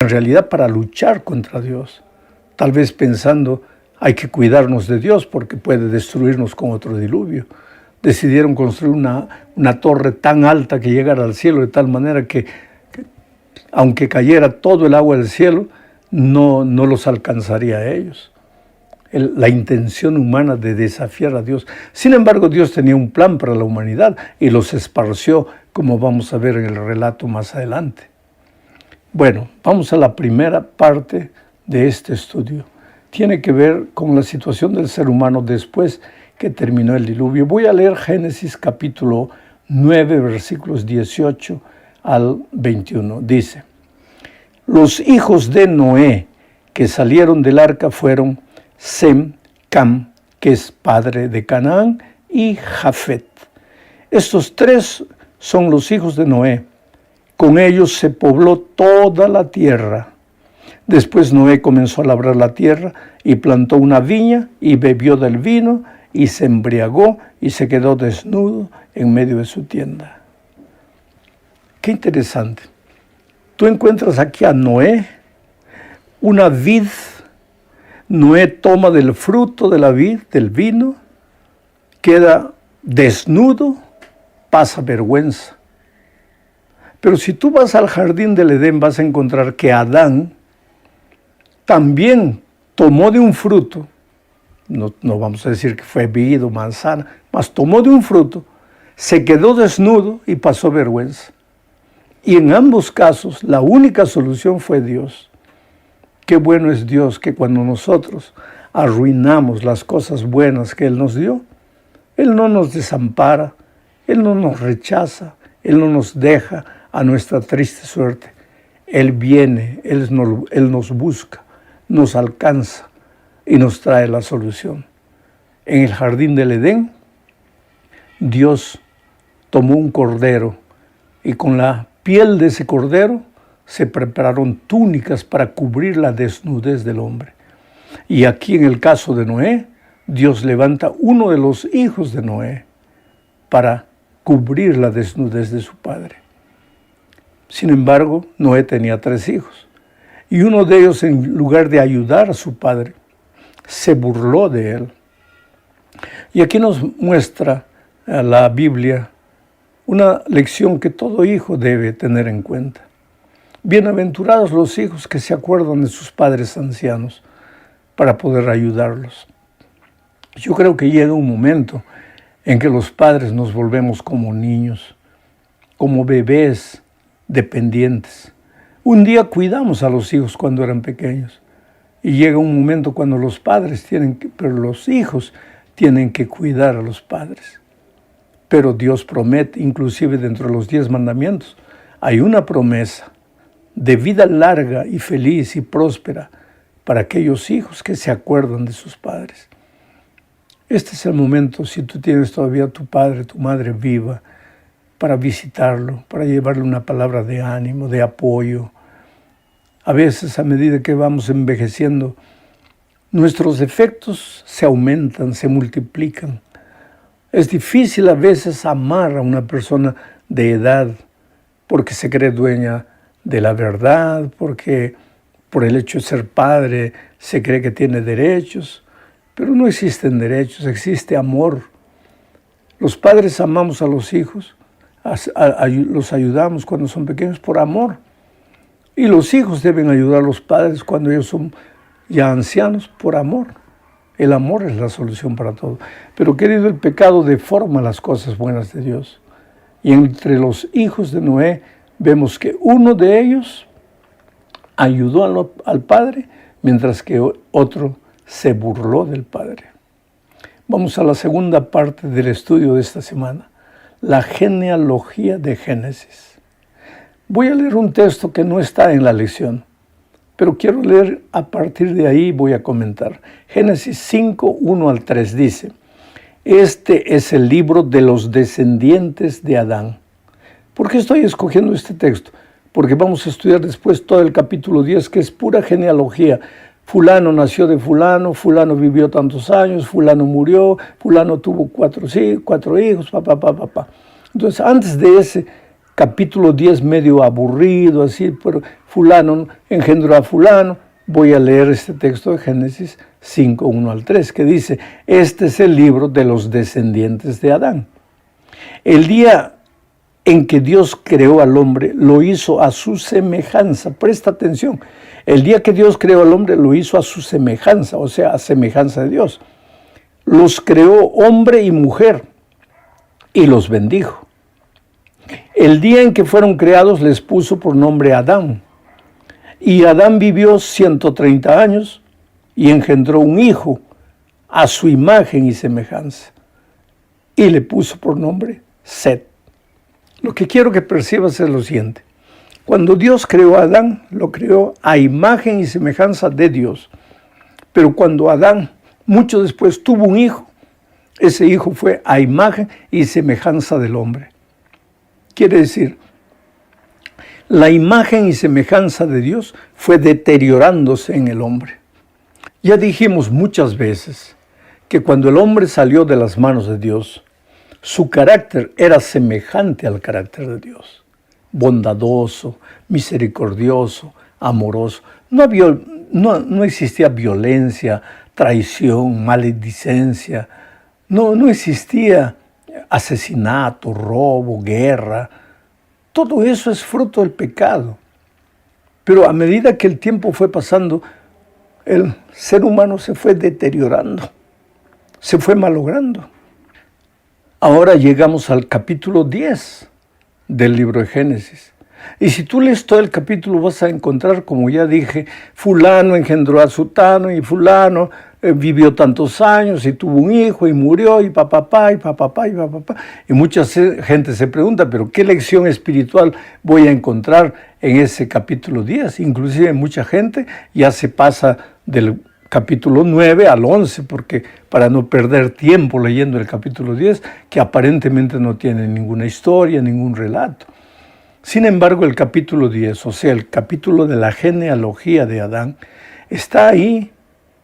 en realidad para luchar contra Dios. Tal vez pensando, hay que cuidarnos de Dios porque puede destruirnos con otro diluvio. Decidieron construir una torre tan alta que llegara al cielo de tal manera que aunque cayera todo el agua del cielo, no los alcanzaría a ellos. La intención humana de desafiar a Dios. Sin embargo, Dios tenía un plan para la humanidad y los esparció, como vamos a ver en el relato más adelante. Bueno, vamos a la primera parte de este estudio. Tiene que ver con la situación del ser humano después que terminó el diluvio. Voy a leer Génesis capítulo 9, versículos 18 al 21. Dice: los hijos de Noé que salieron del arca fueron Sem, Cam, que es padre de Canaán, y Jafet. Estos tres son los hijos de Noé. Con ellos se pobló toda la tierra. Después Noé comenzó a labrar la tierra y plantó una viña y bebió del vino y se embriagó y se quedó desnudo en medio de su tienda. Qué interesante. Tú encuentras aquí a Noé, una vid. Noé toma del fruto de la vid, del vino, queda desnudo, pasa vergüenza. Pero si tú vas al jardín del Edén, vas a encontrar que Adán también tomó de un fruto, no vamos a decir que fue vid o manzana, mas tomó de un fruto, se quedó desnudo y pasó vergüenza. Y en ambos casos, la única solución fue Dios. Qué bueno es Dios que cuando nosotros arruinamos las cosas buenas que Él nos dio, Él no nos desampara, Él no nos rechaza, Él no nos deja a nuestra triste suerte. Él viene, Él nos busca, nos alcanza y nos trae la solución. En el jardín del Edén, Dios tomó un cordero y con la piel de ese cordero se prepararon túnicas para cubrir la desnudez del hombre. Y aquí en el caso de Noé, Dios levanta uno de los hijos de Noé para cubrir la desnudez de su padre. Sin embargo, Noé tenía 3 hijos. Y uno de ellos, en lugar de ayudar a su padre, se burló de él. Y aquí nos muestra la Biblia una lección que todo hijo debe tener en cuenta. Bienaventurados los hijos que se acuerdan de sus padres ancianos para poder ayudarlos. Yo creo que llega un momento en que los padres nos volvemos como niños, como bebés dependientes. Un día cuidamos a los hijos cuando eran pequeños y llega un momento cuando los hijos tienen que cuidar a los padres. Pero Dios promete, inclusive dentro de los 10 mandamientos, hay una promesa de vida larga y feliz y próspera para aquellos hijos que se acuerdan de sus padres. Este es el momento, si tú tienes todavía a tu padre, tu madre viva, para visitarlo, para llevarle una palabra de ánimo, de apoyo. A veces, a medida que vamos envejeciendo, nuestros defectos se aumentan, se multiplican. Es difícil a veces amar a una persona de edad porque se cree dueña de la verdad, porque por el hecho de ser padre se cree que tiene derechos, pero no existen derechos, existe amor. Los padres amamos a los hijos, los ayudamos cuando son pequeños por amor. Y los hijos deben ayudar a los padres cuando ellos son ya ancianos por amor. El amor es la solución para todo. Pero querido, el pecado deforma las cosas buenas de Dios. Y entre los hijos de Noé vemos que uno de ellos ayudó al padre, mientras que otro se burló del padre. Vamos a la segunda parte del estudio de esta semana, la genealogía de Génesis. Voy a leer un texto que no está en la lección, pero quiero leer a partir de ahí, voy a comentar. Génesis 5, 1 al 3 dice: este es el libro de los descendientes de Adán. ¿Por qué estoy escogiendo este texto? Porque vamos a estudiar después todo el capítulo 10, que es pura genealogía. Fulano nació de fulano, fulano vivió tantos años, fulano murió, fulano tuvo 4 hijos, papá. Entonces, antes de ese capítulo 10 medio aburrido, así, pero fulano engendró a fulano. Voy a leer este texto de Génesis 5, 1 al 3, que dice, este es el libro de los descendientes de Adán. El día en que Dios creó al hombre, lo hizo a su semejanza. Presta atención. El día que Dios creó al hombre, lo hizo a su semejanza, o sea, a semejanza de Dios. Los creó hombre y mujer y los bendijo. El día en que fueron creados, les puso por nombre Adán. Y Adán vivió 130 años y engendró un hijo a su imagen y semejanza. Y le puso por nombre Set. Lo que quiero que percibas es lo siguiente. Cuando Dios creó a Adán, lo creó a imagen y semejanza de Dios. Pero cuando Adán, mucho después, tuvo un hijo, ese hijo fue a imagen y semejanza del hombre. Quiere decir, la imagen y semejanza de Dios fue deteriorándose en el hombre. Ya dijimos muchas veces que cuando el hombre salió de las manos de Dios, su carácter era semejante al carácter de Dios. Bondadoso, misericordioso, amoroso. No existía violencia, traición, maledicencia. No existía asesinato, robo, guerra. Todo eso es fruto del pecado. Pero a medida que el tiempo fue pasando, el ser humano se fue deteriorando, se fue malogrando. Ahora llegamos al capítulo 10 del libro de Génesis. Y si tú lees todo el capítulo vas a encontrar, como ya dije, fulano engendró a sutano y fulano vivió tantos años y tuvo un hijo y murió y papá. Y mucha gente se pregunta, pero ¿qué lección espiritual voy a encontrar en ese capítulo 10? Inclusive mucha gente ya se pasa del capítulo 9 al 11, porque para no perder tiempo leyendo el capítulo 10, que aparentemente no tiene ninguna historia, ningún relato. Sin embargo, el capítulo 10, o sea, el capítulo de la genealogía de Adán, está ahí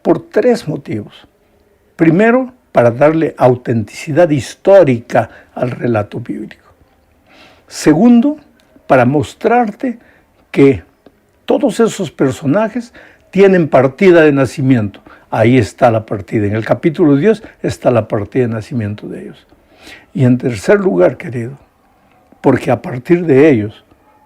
por tres motivos. Primero, para darle autenticidad histórica al relato bíblico. Segundo, para mostrarte que todos esos personajes tienen partida de nacimiento. Ahí está la partida. En el capítulo 10 está la partida de nacimiento de ellos. Y en tercer lugar, querido, porque a partir de ellos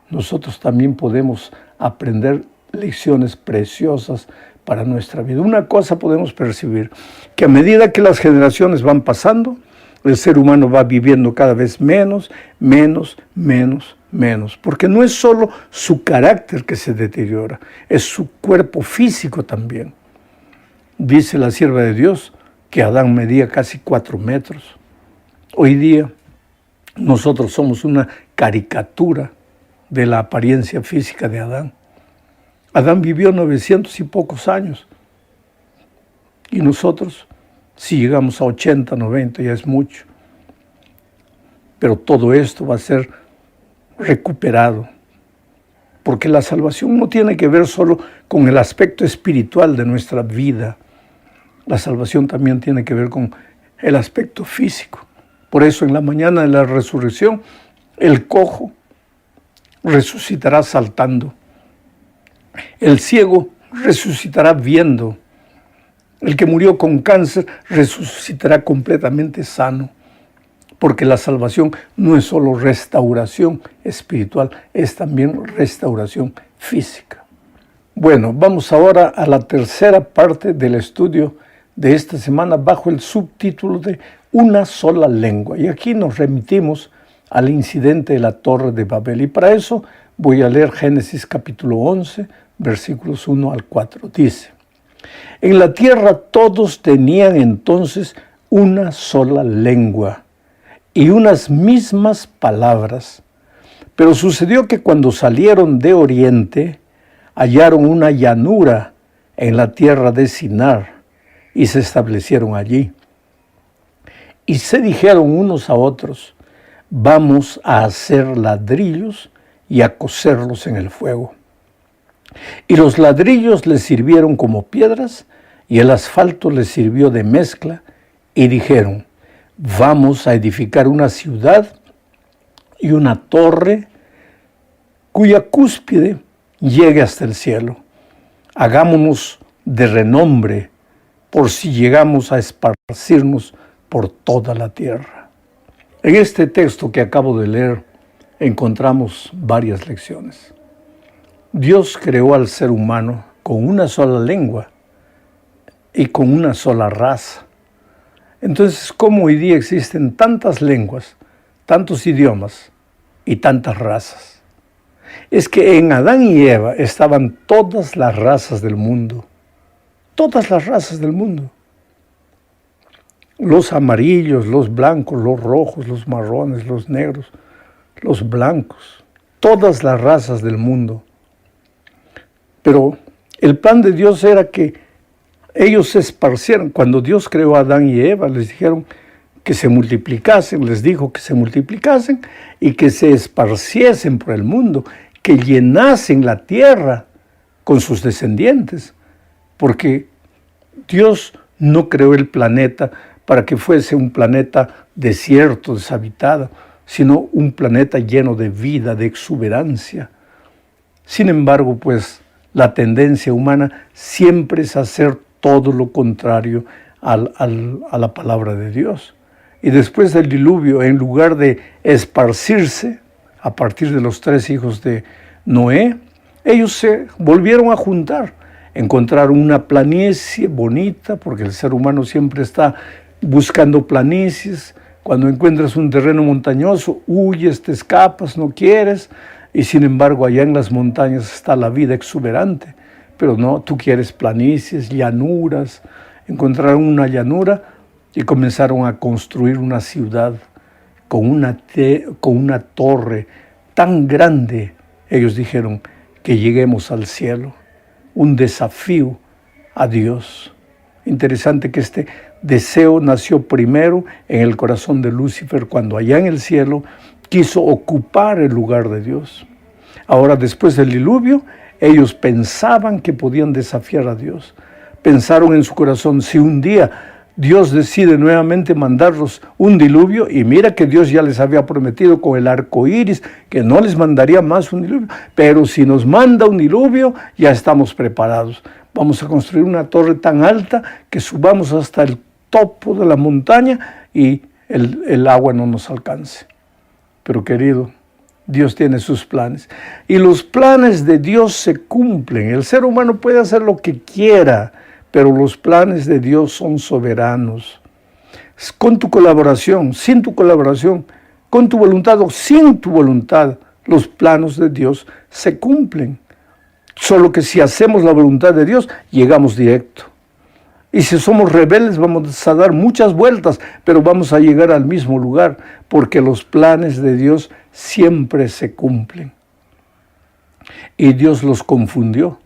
nosotros también podemos aprender lecciones preciosas para nuestra vida. Una cosa podemos percibir, que a medida que las generaciones van pasando, el ser humano va viviendo cada vez menos, porque no es solo su carácter que se deteriora, es su cuerpo físico también. Dice la sierva de Dios que Adán medía casi 4 metros. Hoy día nosotros somos una caricatura de la apariencia física de Adán. Adán vivió 900 y pocos años. Y nosotros, si llegamos a 80, 90, ya es mucho. Pero todo esto va a ser recuperado. Porque la salvación no tiene que ver solo con el aspecto espiritual de nuestra vida. La salvación también tiene que ver con el aspecto físico. Por eso en la mañana de la resurrección, el cojo resucitará saltando. El ciego resucitará viendo. El que murió con cáncer resucitará completamente sano. Porque la salvación no es solo restauración espiritual, es también restauración física. Bueno, vamos ahora a la tercera parte del estudio de esta semana bajo el subtítulo de Una sola lengua. Y aquí nos remitimos al incidente de la Torre de Babel. Y para eso voy a leer Génesis capítulo 11, versículos 1 al 4. Dice, en la tierra todos tenían entonces una sola lengua y unas mismas palabras. Pero sucedió que cuando salieron de oriente, hallaron una llanura en la tierra de Sinar y se establecieron allí. Y se dijeron unos a otros, vamos a hacer ladrillos y a cocerlos en el fuego. Y los ladrillos les sirvieron como piedras y el asfalto les sirvió de mezcla y dijeron, vamos a edificar una ciudad y una torre cuya cúspide llegue hasta el cielo. Hagámonos de renombre por si llegamos a esparcirnos por toda la tierra. En este texto que acabo de leer encontramos varias lecciones. Dios creó al ser humano con una sola lengua y con una sola raza. Entonces, ¿cómo hoy día existen tantas lenguas, tantos idiomas y tantas razas? Es que en Adán y Eva estaban todas las razas del mundo. Todas las razas del mundo. Los amarillos, los blancos, los rojos, los marrones, los negros, los blancos. Todas las razas del mundo. Pero el plan de Dios era que ellos se esparcieran. Cuando Dios creó a Adán y Eva, les dijeron que se multiplicasen, les dijo que se multiplicasen y que se esparciesen por el mundo, que llenasen la tierra con sus descendientes, porque Dios no creó el planeta para que fuese un planeta desierto, deshabitado, sino un planeta lleno de vida, de exuberancia. Sin embargo, pues, la tendencia humana siempre es hacer todo lo contrario a la palabra de Dios. Y después del diluvio, en lugar de esparcirse, a partir de los 3 hijos de Noé, ellos se volvieron a juntar. Encontraron una planicie bonita, porque el ser humano siempre está buscando planicies. Cuando encuentras un terreno montañoso, huyes, te escapas, no quieres. Y sin embargo, allá en las montañas está la vida exuberante. Pero no, tú quieres planicies, llanuras. Encontraron una llanura y comenzaron a construir una ciudad con una torre tan grande. Ellos dijeron que lleguemos al cielo. Un desafío a Dios. Interesante que este deseo nació primero en el corazón de Lucifer, cuando allá en el cielo quiso ocupar el lugar de Dios. Ahora, después del diluvio, ellos pensaban que podían desafiar a Dios. Pensaron en su corazón, si un día Dios decide nuevamente mandarlos un diluvio, y mira que Dios ya les había prometido con el arco iris que no les mandaría más un diluvio, pero si nos manda un diluvio, ya estamos preparados. Vamos a construir una torre tan alta que subamos hasta el topo de la montaña y el agua no nos alcance. Pero querido, Dios tiene sus planes. Y los planes de Dios se cumplen. El ser humano puede hacer lo que quiera, pero los planes de Dios son soberanos. Con tu colaboración, sin tu colaboración, con tu voluntad o sin tu voluntad, los planes de Dios se cumplen. Solo que si hacemos la voluntad de Dios, llegamos directo. Y si somos rebeldes, vamos a dar muchas vueltas, pero vamos a llegar al mismo lugar, porque los planes de Dios siempre se cumplen. Y Dios los confundió.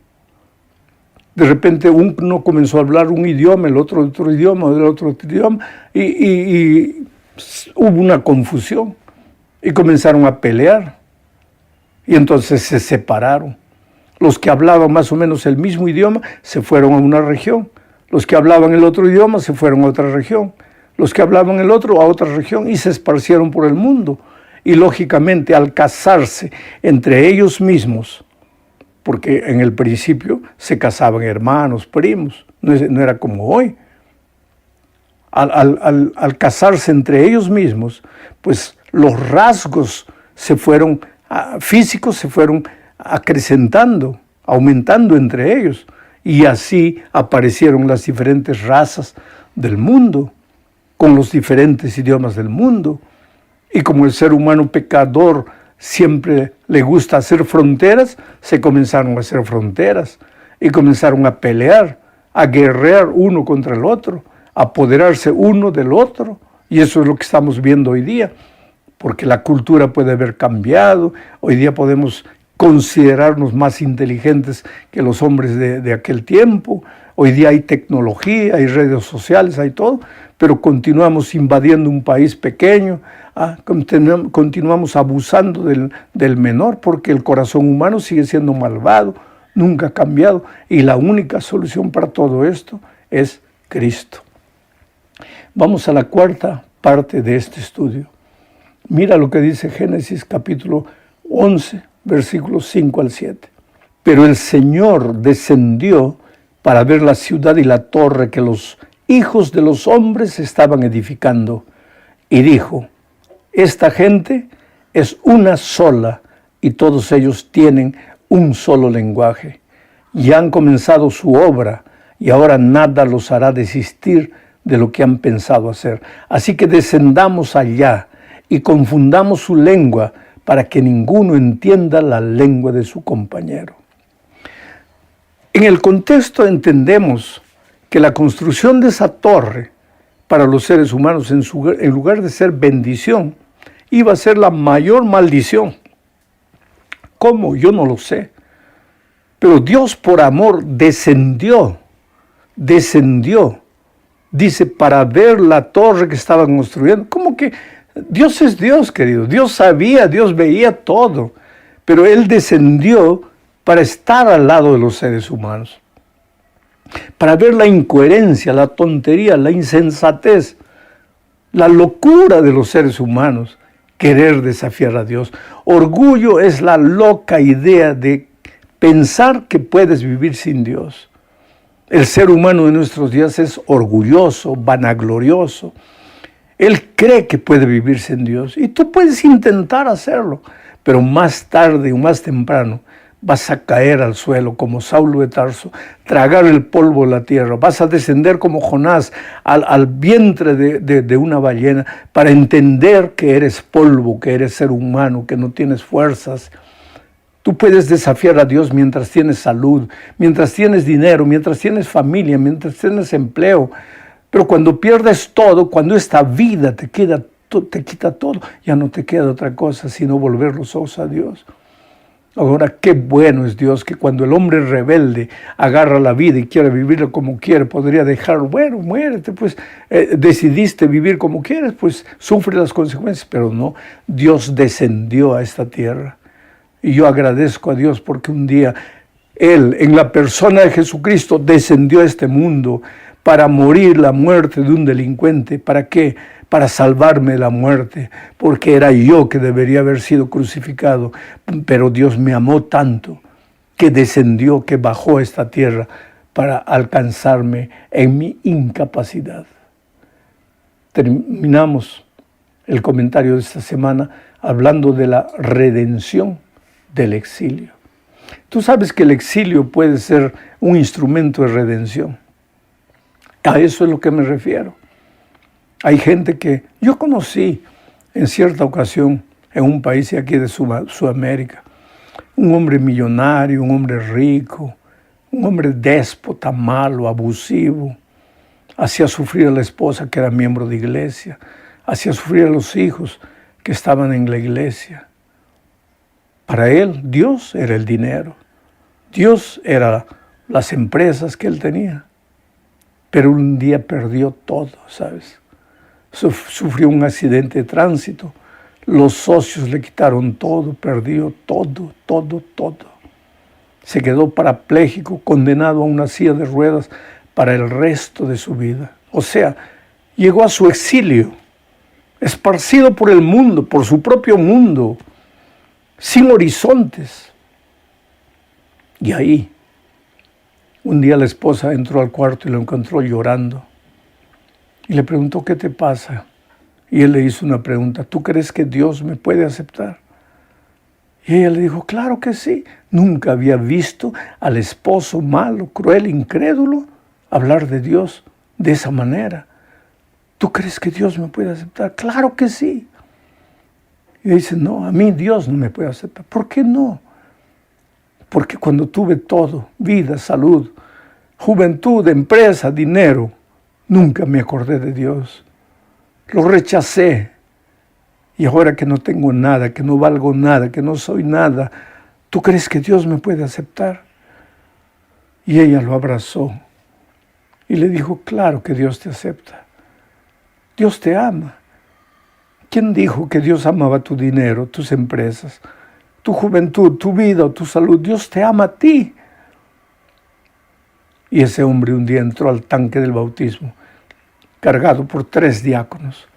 De repente uno comenzó a hablar un idioma, el otro idioma, el otro idioma, y hubo una confusión. Y comenzaron a pelear. Y entonces se separaron. Los que hablaban más o menos el mismo idioma se fueron a una región. Los que hablaban el otro idioma se fueron a otra región. Los que hablaban el otro a otra región y se esparcieron por el mundo. Y lógicamente al casarse entre ellos mismos, porque en el principio se casaban hermanos, primos, no era como hoy. Al casarse entre ellos mismos, pues los rasgos físicos se fueron acrecentando, aumentando entre ellos. Y así aparecieron las diferentes razas del mundo, con los diferentes idiomas del mundo. Y como el ser humano pecador siempre le gusta hacer fronteras, se comenzaron a hacer fronteras y comenzaron a pelear, a guerrear uno contra el otro, a apoderarse uno del otro. Y eso es lo que estamos viendo hoy día, porque la cultura puede haber cambiado. Hoy día podemos considerarnos más inteligentes que los hombres de aquel tiempo. Hoy día hay tecnología, hay redes sociales, hay todo, pero continuamos invadiendo un país pequeño, continuamos abusando del menor, porque el corazón humano sigue siendo malvado, nunca ha cambiado, y la única solución para todo esto es Cristo. Vamos a la cuarta parte de este estudio. Mira lo que dice Génesis capítulo 11, versículos 5 al 7. Pero el Señor descendió para ver la ciudad y la torre que los hijos de los hombres estaban edificando, y dijo: esta gente es una sola, y todos ellos tienen un solo lenguaje. Ya han comenzado su obra, y ahora nada los hará desistir de lo que han pensado hacer. Así que descendamos allá y confundamos su lengua, para que ninguno entienda la lengua de su compañero. En el contexto entendemos que la construcción de esa torre para los seres humanos, en lugar de ser bendición, iba a ser la mayor maldición. ¿Cómo? Yo no lo sé. Pero Dios por amor descendió, dice, para ver la torre que estaban construyendo. ¿Cómo que? Dios es Dios, querido. Dios sabía, Dios veía todo. Pero Él descendió para estar al lado de los seres humanos, para ver la incoherencia, la tontería, la insensatez, la locura de los seres humanos, querer desafiar a Dios. Orgullo es la loca idea de pensar que puedes vivir sin Dios. El ser humano de nuestros días es orgulloso, vanaglorioso. Él cree que puede vivir sin Dios, y tú puedes intentar hacerlo, pero más tarde o más temprano vas a caer al suelo como Saulo de Tarso, tragar el polvo de la tierra. Vas a descender como Jonás al vientre de una ballena para entender que eres polvo, que eres ser humano, que no tienes fuerzas. Tú puedes desafiar a Dios mientras tienes salud, mientras tienes dinero, mientras tienes familia, mientras tienes empleo. Pero cuando pierdes todo, cuando esta vida te quita todo, ya no te queda otra cosa sino volver los ojos a Dios. Ahora, qué bueno es Dios, que cuando el hombre rebelde agarra la vida y quiere vivirla como quiere, podría dejar, bueno, muérete, pues decidiste vivir como quieres, pues sufre las consecuencias. Pero no, Dios descendió a esta tierra. Y yo agradezco a Dios porque un día Él, en la persona de Jesucristo, descendió a este mundo para morir la muerte de un delincuente. ¿Para qué? Para salvarme de la muerte, porque era yo que debería haber sido crucificado. Pero Dios me amó tanto que descendió, que bajó a esta tierra para alcanzarme en mi incapacidad. Terminamos el comentario de esta semana hablando de la redención del exilio. Tú sabes que el exilio puede ser un instrumento de redención. A eso es lo que me refiero. Hay gente que yo conocí en cierta ocasión en un país aquí de Sudamérica, un hombre millonario, un hombre rico, un hombre déspota, malo, abusivo, hacía sufrir a la esposa que era miembro de iglesia, hacía sufrir a los hijos que estaban en la iglesia. Para él, Dios era el dinero, Dios era las empresas que él tenía, pero un día perdió todo, ¿sabes? Sufrió un accidente de tránsito, los socios le quitaron todo, perdió todo. Se quedó parapléjico, condenado a una silla de ruedas para el resto de su vida. O sea, llegó a su exilio, esparcido por el mundo, por su propio mundo, sin horizontes. Y ahí, un día la esposa entró al cuarto y lo encontró llorando. Y le preguntó, ¿qué te pasa? Y él le hizo una pregunta, ¿tú crees que Dios me puede aceptar? Y ella le dijo, claro que sí. Nunca había visto al esposo malo, cruel, incrédulo, hablar de Dios de esa manera. ¿Tú crees que Dios me puede aceptar? Claro que sí. Y dice, no, a mí Dios no me puede aceptar. ¿Por qué no? Porque cuando tuve todo, vida, salud, juventud, empresa, dinero, nunca me acordé de Dios. Lo rechacé. Y ahora que no tengo nada, que no valgo nada, que no soy nada, ¿tú crees que Dios me puede aceptar? Y ella lo abrazó y le dijo, claro que Dios te acepta. Dios te ama. ¿Quién dijo que Dios amaba tu dinero, tus empresas, tu juventud, tu vida o tu salud? Dios te ama a ti. Y ese hombre un día entró al tanque del bautismo, cargado por 3 diáconos.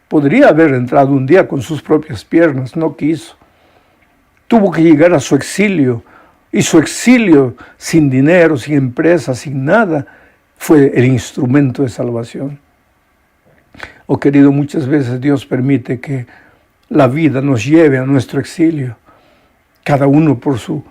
Podría haber entrado un día con sus propias piernas, no quiso. tuvo que llegar a su exilio, y su exilio sin dinero, sin empresa, sin nada, fue el instrumento de salvación. Oh querido, muchas veces Dios permite que la vida nos lleve a nuestro exilio, cada uno por su